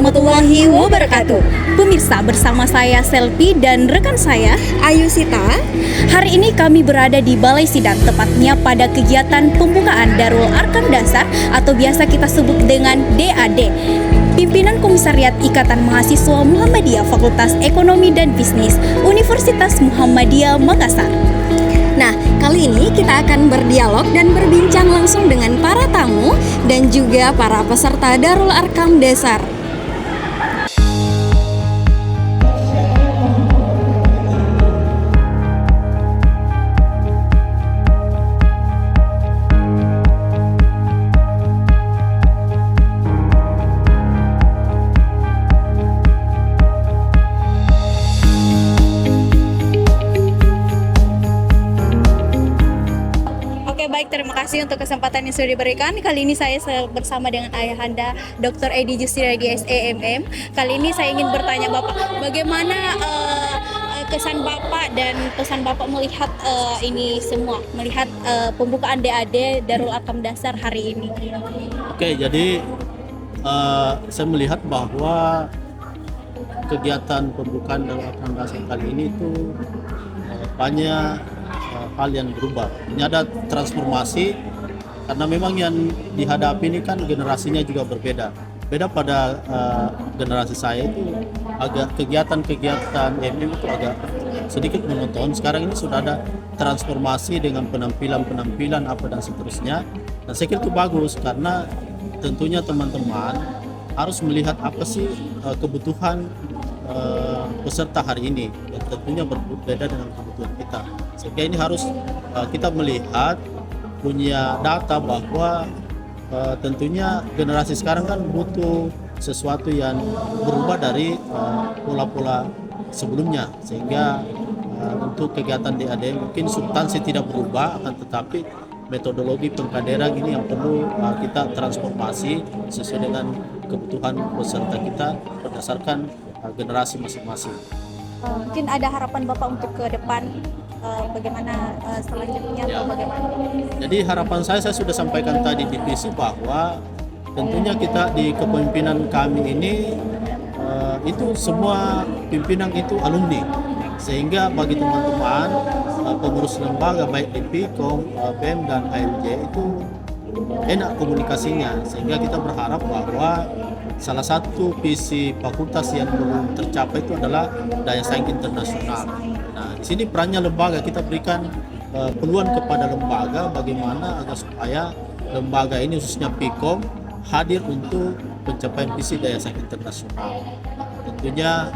warahmatullahi wabarakatuh. Pemirsa, bersama saya Selvi dan rekan saya Ayu Sita. Hari ini kami berada di Balai Sidang, tepatnya pada kegiatan pembukaan Darul Arkam Dasar atau biasa kita sebut dengan DAD. Pimpinan Komisariat Ikatan Mahasiswa Muhammadiyah Fakultas Ekonomi dan Bisnis Universitas Muhammadiyah Makassar. Nah, kali ini kita akan berdialog dan berbincang langsung dengan para tamu dan juga para peserta Darul Arkam Dasar. Terima kasih untuk kesempatan yang sudah diberikan. Kali ini saya bersama dengan Ayahanda Dr. Edi Justiriadi SEMM. Kali ini saya ingin bertanya Bapak, bagaimana kesan Bapak dan pesan Bapak melihat ini semua, melihat pembukaan DAD Darul Arkam Dasar hari ini? Oke, jadi saya melihat bahwa kegiatan pembukaan Darul Arkam Dasar kali ini itu banyak hal yang berubah. Ini ada transformasi karena memang yang dihadapi ini kan generasinya juga berbeda. Beda pada generasi saya itu agak kegiatan-kegiatan MM itu agak sedikit monoton. Sekarang ini sudah ada transformasi dengan penampilan apa dan seterusnya. Dan saya kira itu bagus karena tentunya teman-teman harus melihat apa sih kebutuhan peserta hari ini, dan tentunya berbeda dengan kebutuhan kita. Sehingga ini harus kita melihat, punya data bahwa tentunya generasi sekarang kan butuh sesuatu yang berubah dari pola-pola sebelumnya. Sehingga untuk kegiatan DAD mungkin substansi tidak berubah, akan tetapi metodologi pengkaderan ini yang perlu kita transformasi sesuai dengan kebutuhan peserta kita berdasarkan generasi masing-masing. Mungkin ada harapan Bapak untuk ke depan, bagaimana selanjutnya atau bagaimana? Jadi harapan saya sudah sampaikan tadi di visi bahwa tentunya kita di kepemimpinan kami ini itu semua pimpinan itu alumni, sehingga bagi teman-teman pengurus lembaga baik di PIKOM, BEM dan ALJ itu enak komunikasinya, sehingga kita berharap bahwa salah satu visi fakultas yang belum tercapai itu adalah daya saing internasional. Nah, di sini perannya lembaga, kita berikan peluang kepada lembaga bagaimana agar supaya lembaga ini khususnya PIKOM hadir untuk pencapaian visi daya saing internasional. Tentunya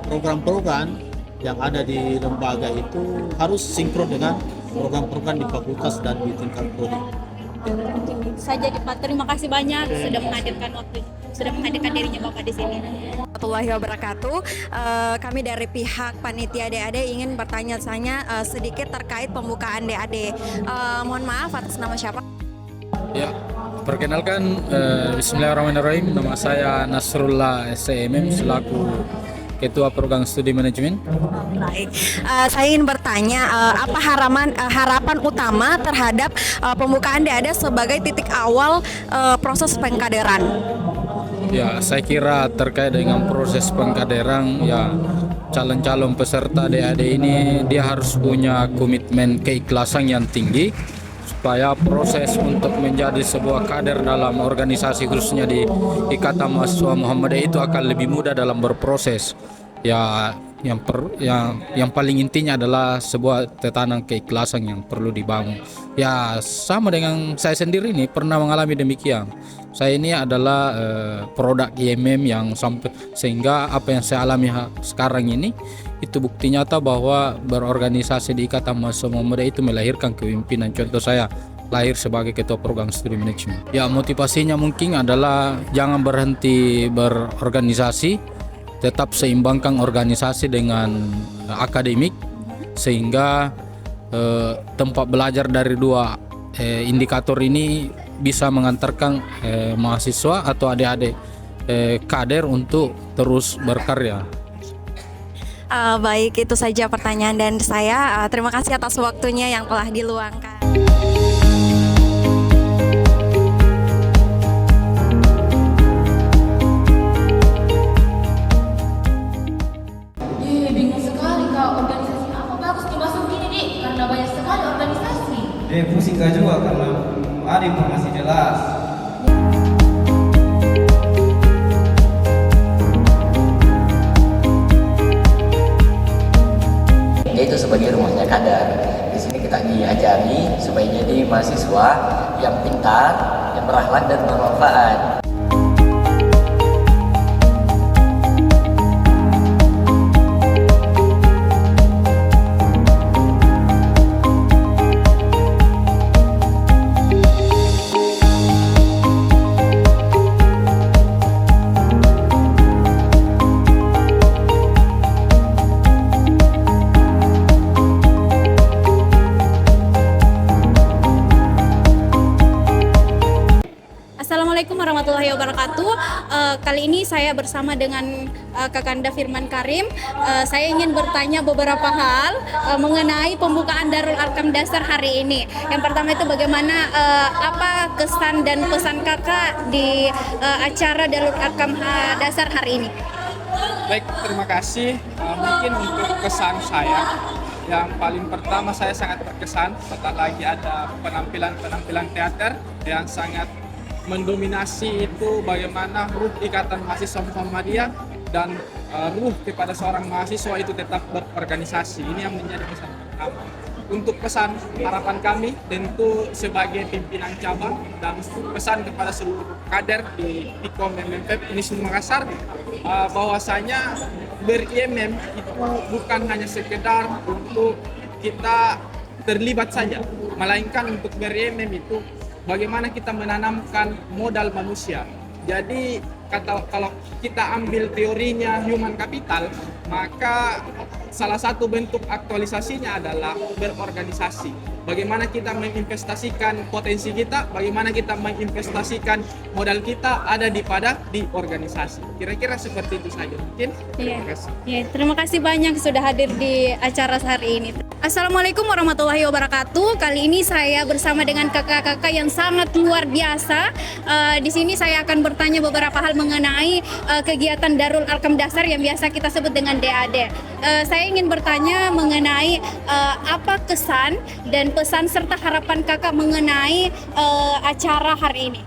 program-program yang ada di lembaga itu harus sinkron dengan program-program di fakultas dan di tingkat prodi. Saja Pak, terima kasih banyak sudah menghadirkan dirinya Bapak di sini. Warahmatullahi wabarakatuh. Kami dari pihak panitia DAD ingin bertanya-tanya sedikit terkait pembukaan DAD. Mohon maaf, atas nama siapa? Ya, perkenalkan, Bismillahirrahmanirrahim. Nama saya Nasrullah SEMM selaku Ketua Program Studi Manajemen. Baik, saya ingin bertanya apa harapan utama terhadap pembukaan DAD sebagai titik awal proses pengkaderan? Ya, saya kira terkait dengan proses pengkaderan, ya calon-calon peserta DAD ini dia harus punya komitmen keikhlasan yang tinggi supaya proses untuk menjadi sebuah kader dalam organisasi khususnya di Ikatan Mahasiswa Muhammadiyah itu akan lebih mudah dalam berproses. Ya, yang paling intinya adalah sebuah tatanan keikhlasan yang perlu dibangun. Ya, sama dengan saya sendiri ini pernah mengalami demikian. Saya ini adalah produk IMM yang sampai sehingga apa yang saya alami sekarang ini itu bukti nyata bahwa berorganisasi di Ikatan Mahasiswa Muhammadiyah itu melahirkan kepemimpinan. Contoh saya lahir sebagai ketua program studi manajemen. Ya, motivasinya mungkin adalah jangan berhenti berorganisasi, tetap seimbangkan organisasi dengan akademik sehingga tempat belajar dari dua indikator ini bisa mengantarkan mahasiswa atau adik-adik kader untuk terus berkarya. Baik, itu saja pertanyaan dan saya. Terima kasih atas waktunya yang telah diluangkan. Pusing gak juga karena ada informasi jelas. Dia itu sebagai rumahnya kader. Di sini kita diajari supaya jadi mahasiswa yang pintar, yang berakhlak dan bermanfaat. Assalamualaikum warahmatullahi wabarakatuh. Kali ini saya bersama dengan Kakanda Firman Karim. Saya ingin bertanya beberapa hal mengenai pembukaan Darul Arkam Dasar hari ini. Yang pertama itu bagaimana apa kesan dan pesan kakak di acara Darul Arkam Dasar hari ini? Baik, terima kasih. Mungkin untuk kesan saya, yang paling pertama saya sangat terkesan setelah lagi ada penampilan teater yang sangat mendominasi itu bagaimana ruh ikatan mahasiswa Muhammadiyah dan ruh kepada seorang mahasiswa itu tetap berorganisasi. Ini yang menjadi pesan pertama. Untuk pesan harapan kami tentu sebagai pimpinan cabang dan pesan kepada seluruh kader di Pikom MMFEB Unism Makassar bahwasanya ber-IMM itu bukan hanya sekedar untuk kita terlibat saja, melainkan untuk ber-IMM itu bagaimana kita menanamkan modal manusia. Jadi kalau kita ambil teorinya human capital, maka salah satu bentuk aktualisasinya adalah berorganisasi. Bagaimana kita menginvestasikan potensi kita, bagaimana kita menginvestasikan modal kita ada di organisasi. Kira-kira seperti itu saja mungkin. Terima kasih. Terima kasih banyak sudah hadir di acara hari ini. Assalamualaikum warahmatullahi wabarakatuh. Kali ini saya bersama dengan kakak-kakak yang sangat luar biasa. Di sini saya akan bertanya beberapa hal mengenai kegiatan Darul Arkam Dasar yang biasa kita sebut dengan DAD. Saya ingin bertanya mengenai apa kesan dan pesan serta harapan kakak mengenai acara hari ini.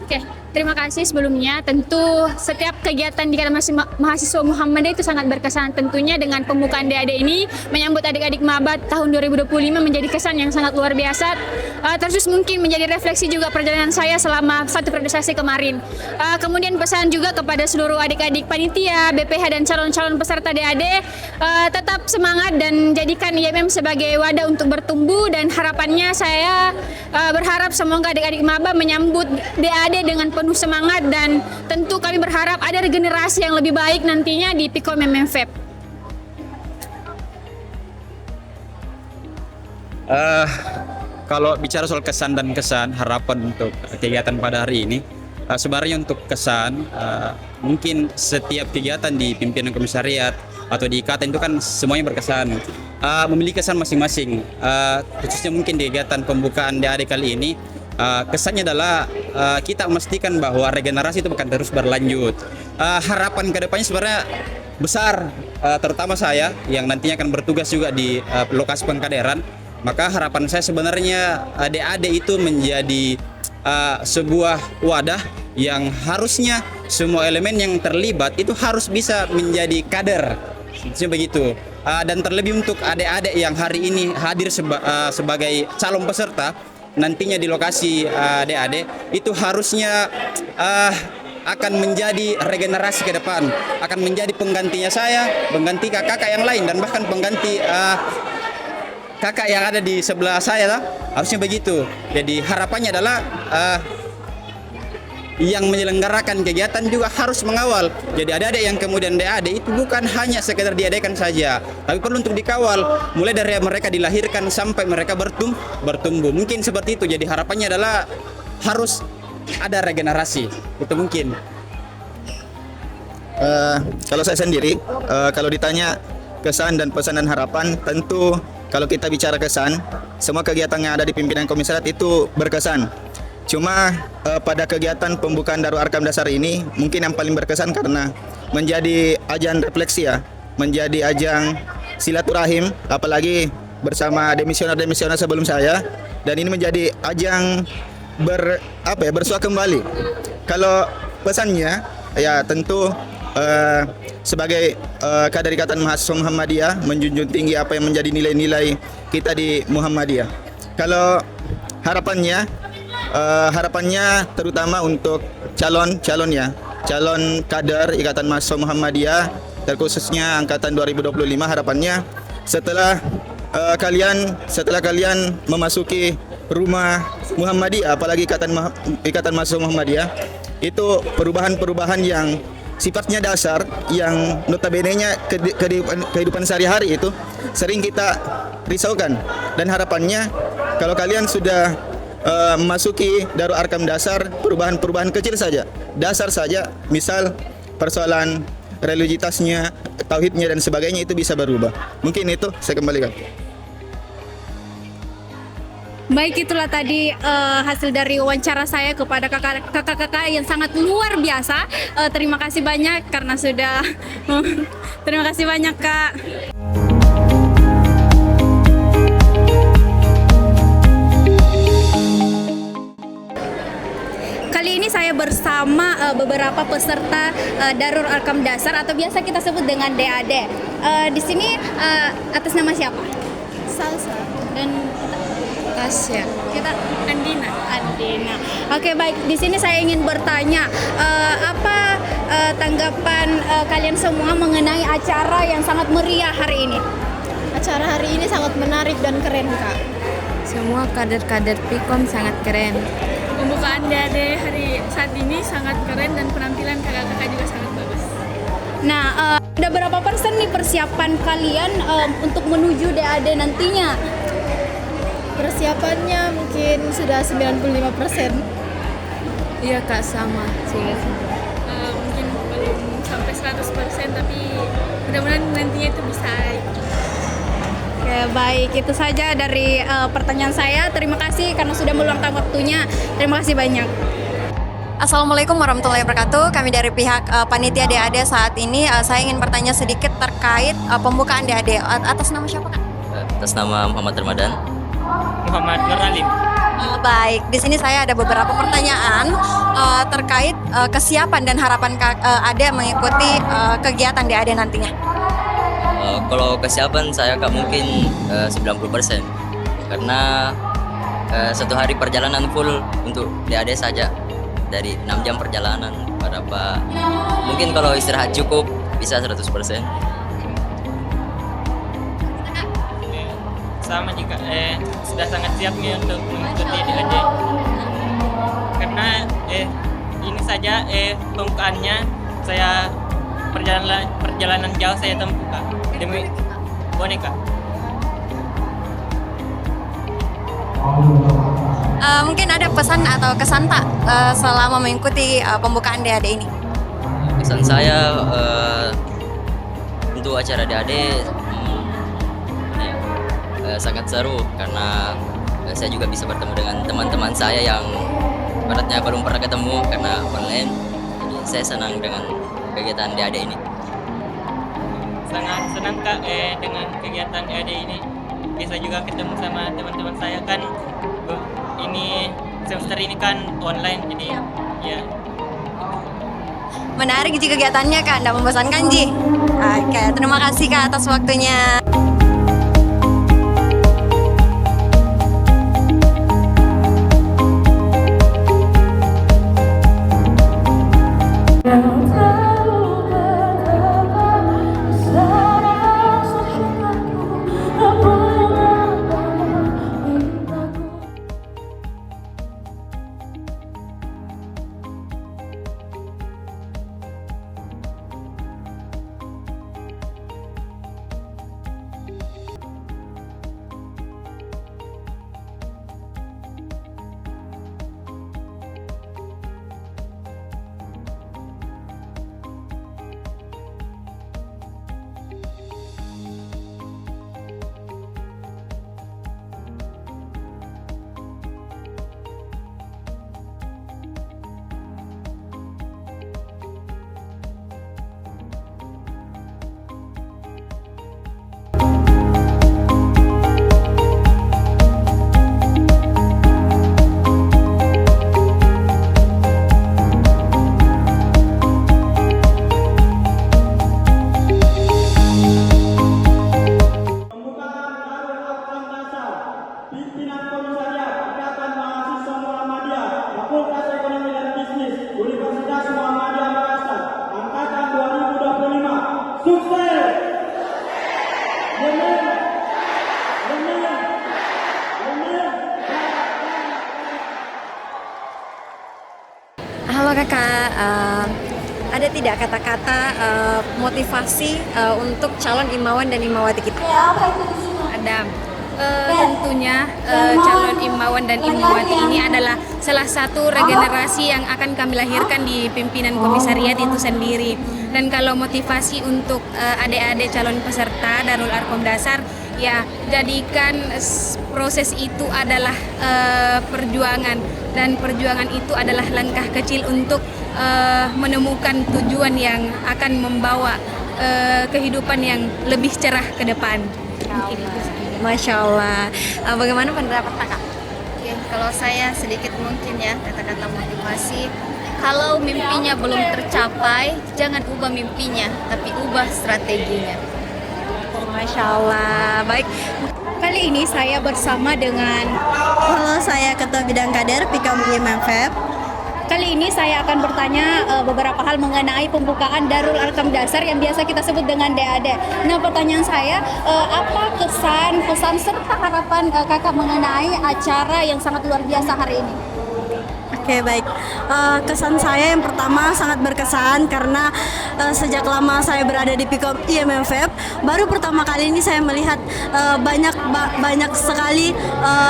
Oke, terima kasih sebelumnya. Tentu setiap kegiatan di kalangan mahasiswa Muhammadiyah itu sangat berkesan. Tentunya dengan pembukaan DAD ini menyambut adik-adik maba tahun 2025 menjadi kesan yang sangat luar biasa. Terus mungkin menjadi refleksi juga perjalanan saya selama satu periodisasi kemarin. Kemudian pesan juga kepada seluruh adik-adik panitia, BPH dan calon-calon peserta DAD, tetap semangat dan jadikan IMM sebagai wadah untuk bertumbuh, dan harapannya saya berharap semoga adik-adik maba menyambut DAD dengan penuh semangat, dan tentu kami berharap ada regenerasi yang lebih baik nantinya di Pikom MMFEB. Kalau bicara soal kesan dan harapan untuk kegiatan pada hari ini, sebenarnya untuk kesan mungkin setiap kegiatan di pimpinan komisariat atau di ikatan itu kan semuanya berkesan, memiliki kesan masing-masing. Khususnya mungkin di kegiatan pembukaan DAD kali ini, kesannya adalah kita memastikan bahwa regenerasi itu akan terus berlanjut. Harapan ke depannya sebenarnya besar, terutama saya yang nantinya akan bertugas juga di lokasi pengkaderan. Maka harapan saya sebenarnya DAD itu menjadi sebuah wadah yang harusnya semua elemen yang terlibat itu harus bisa menjadi kader, begitu. Dan terlebih untuk adik-adik yang hari ini hadir sebagai calon peserta nantinya di lokasi DAD itu harusnya akan menjadi regenerasi ke depan, akan menjadi penggantinya saya, pengganti kakak yang lain, dan bahkan pengganti kakak yang ada di sebelah saya lah. Harusnya begitu. Jadi harapannya adalah yang menyelenggarakan kegiatan juga harus mengawal. Jadi adik-adik yang kemudian DAD itu bukan hanya sekedar diadakan saja, tapi perlu untuk dikawal mulai dari mereka dilahirkan sampai mereka bertumbuh. Mungkin seperti itu. Jadi harapannya adalah harus ada regenerasi. Itu mungkin. Kalau saya sendiri, kalau ditanya kesan dan pesan dan harapan, tentu kalau kita bicara kesan, semua kegiatan yang ada di pimpinan komisariat itu berkesan. Cuma pada kegiatan pembukaan Darul Arkam Dasar ini mungkin yang paling berkesan karena menjadi ajang refleksi ya, menjadi ajang silaturahim, apalagi bersama demisioner sebelum saya, dan ini menjadi ajang bersua kembali. Kalau pesannya ya tentu sebagai kader Ikatan Mahasiswa Muhammadiyah menjunjung tinggi apa yang menjadi nilai-nilai kita di Muhammadiyah. Kalau harapannya terutama untuk calon kader Ikatan Mahasiswa Muhammadiyah, terkhususnya angkatan 2025, harapannya setelah kalian memasuki rumah Muhammadiyah, apalagi Ikatan Mahasiswa Muhammadiyah, itu perubahan-perubahan yang sifatnya dasar, yang notabene-nya kehidupan sehari-hari itu sering kita risaukan. Dan harapannya kalau kalian sudah memasuki Darul Arkam dasar, perubahan-perubahan kecil saja, dasar saja, misal persoalan religiositasnya, tauhidnya dan sebagainya, itu bisa berubah. Mungkin itu saya kembalikan. Baik, itulah tadi hasil dari wawancara saya kepada kakak-kakak yang sangat luar biasa. Terima kasih banyak karena sudah terima kasih banyak, Kak. Kali ini saya bersama beberapa peserta Darul Arkam Dasar atau biasa kita sebut dengan DAD. Di sini atas nama siapa? Salsa dan Tasya. Kita Andina. Oke, baik. Di sini saya ingin bertanya apa tanggapan kalian semua mengenai acara yang sangat meriah hari ini? Acara hari ini sangat menarik dan keren, Kak. Semua kader-kader Pikom sangat keren. Pembukaan DAD hari saat ini sangat keren dan penampilan kakak-kakak juga sangat bagus. Nah, ada berapa persen nih persiapan kalian untuk menuju DAD nantinya? Persiapannya mungkin sudah 95%. Iya, Kak, sama sih. Mungkin belum sampai 100%, tapi mudah-mudahan nantinya itu bisa. Oke, baik, itu saja dari pertanyaan saya. Terima kasih karena sudah meluangkan waktunya. Terima kasih banyak. Assalamualaikum warahmatullahi wabarakatuh. Kami dari pihak panitia DAD saat ini saya ingin bertanya sedikit terkait pembukaan DAD. Atas nama siapa, Kak? Atas nama Muhammad Ramadan. Muhammad Nuralim. Baik, di sini saya ada beberapa pertanyaan terkait kesiapan dan harapan Ade mengikuti kegiatan DAD nantinya. Kalau kesiapan saya Kak mungkin 90%, karena satu hari perjalanan full untuk DAD saja, dari 6 jam perjalanan. Mungkin kalau istirahat cukup bisa 100%. Sama juga sudah sangat siap nih untuk mengikuti DAD, karena ini saja pembukaannya saya perjalanan jauh saya tempuh, Kak, demi boneka. Mungkin ada pesan atau kesan Pak selama mengikuti pembukaan DAD ini? Pesan saya untuk acara DAD sangat seru, karena saya juga bisa bertemu dengan teman-teman saya yang ibaratnya belum pernah ketemu karena online. Jadi saya senang dengan kegiatan DAD ini. Sangat senang, Kak, dengan kegiatan DAD ini. Bisa juga ketemu sama teman-teman saya, kan ini semester ini kan online, jadi ya. Menarik Ji kegiatannya, Kak, tidak membosankan Ji. Oke, terima kasih Kak atas waktunya. Kakak, ada tidak kata-kata motivasi untuk calon imawan dan imawati kita? Ada. Tentunya calon imawan dan imawati ini adalah salah satu regenerasi yang akan kami lahirkan di pimpinan komisariat itu sendiri. Dan kalau motivasi untuk adik-adik calon peserta Darul Arkom Dasar, ya jadikan proses itu adalah perjuangan, dan perjuangan itu adalah langkah kecil untuk menemukan tujuan yang akan membawa kehidupan yang lebih cerah ke depan. Mungkin itu saja. Masya Allah. Bagaimana pendapat kakak? Oke, kalau saya sedikit mungkin ya kata-kata motivasi. Kalau mimpinya belum tercapai, jangan ubah mimpinya, tapi ubah strateginya. Masya Allah. Baik. Kali ini saya bersama dengan Halo, saya Ketua Bidang Kader Pikam IMFF. Kali ini saya akan bertanya beberapa hal mengenai pembukaan Darul Arkom Dasar yang biasa kita sebut dengan DAD. Nah, pertanyaan saya, apa kesan, pesan serta harapan kakak mengenai acara yang sangat luar biasa hari ini? Oke, baik. Kesan saya yang pertama sangat berkesan karena sejak lama saya berada di Pikom IMFF, baru pertama kali ini saya melihat banyak sekali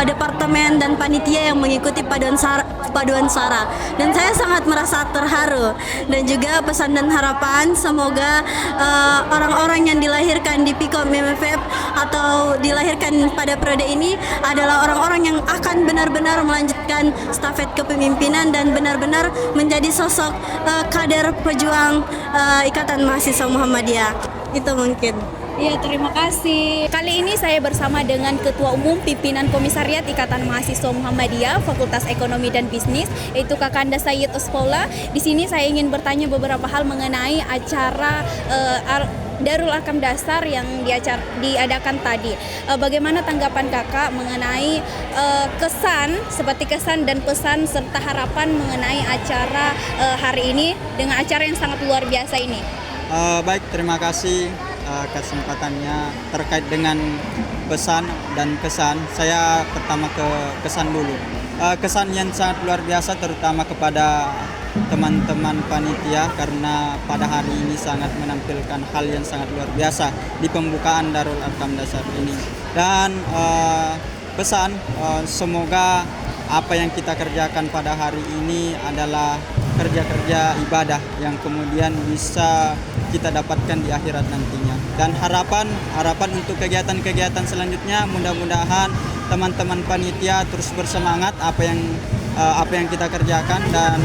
departemen dan panitia yang mengikuti paduan suara, dan saya sangat merasa terharu. Dan juga pesan dan harapan, semoga orang-orang yang dilahirkan di Pikom IMFF atau dilahirkan pada periode ini adalah orang-orang yang akan benar-benar melanjutkan stafet kepemimpinan dan benar-benar menjadi sosok kader pejuang Ikatan Mahasiswa Muhammadiyah. Itu mungkin. Iya, terima kasih. Kali ini saya bersama dengan Ketua Umum Pimpinan Komisariat Ikatan Mahasiswa Muhammadiyah Fakultas Ekonomi dan Bisnis, yaitu Kakanda Sayyid Uspola. Di sini saya ingin bertanya beberapa hal mengenai acara Darul Arkom Dasar yang diadakan tadi. Bagaimana tanggapan kakak mengenai kesan, seperti kesan dan pesan serta harapan mengenai acara hari ini dengan acara yang sangat luar biasa ini? Baik, terima kasih kesempatannya terkait dengan pesan dan kesan. Saya pertama ke kesan dulu. Kesan yang sangat luar biasa terutama kepada teman-teman panitia karena pada hari ini sangat menampilkan hal yang sangat luar biasa di pembukaan Darul Arkom Dasar ini. Dan pesan, semoga apa yang kita kerjakan pada hari ini adalah kerja-kerja ibadah yang kemudian bisa kita dapatkan di akhirat nantinya. Dan harapan untuk kegiatan-kegiatan selanjutnya, mudah-mudahan teman-teman panitia terus bersemangat apa yang kita kerjakan, dan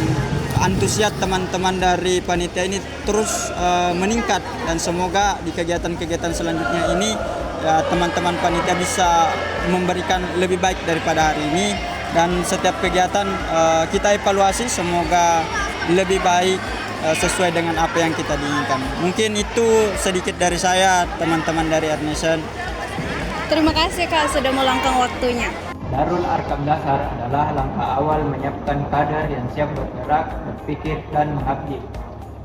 antusias teman-teman dari panitia ini terus meningkat, dan semoga di kegiatan-kegiatan selanjutnya ini teman-teman panitia bisa memberikan lebih baik daripada hari ini, dan setiap kegiatan kita evaluasi semoga lebih baik sesuai dengan apa yang kita diinginkan. Mungkin itu sedikit dari saya, teman-teman dari Arnation. Terima kasih Kak sudah meluangkan waktunya. Darul Arkom Dasar adalah langkah awal menyiapkan kader yang siap bergerak, berpikir, dan mengabdi.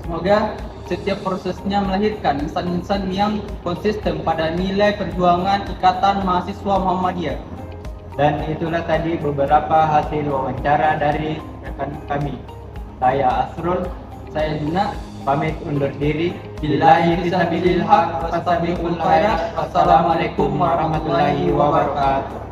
Semoga setiap prosesnya melahirkan insan-insan yang konsisten pada nilai perjuangan Ikatan Mahasiswa Muhammadiyah. Dan itulah tadi beberapa hasil wawancara dari rekan kami. Saya Asrul, saya Juna, pamit undur diri. Billahi fisabilil haq, wastabiqul khairat. Wassalamualaikum warahmatullahi wabarakatuh.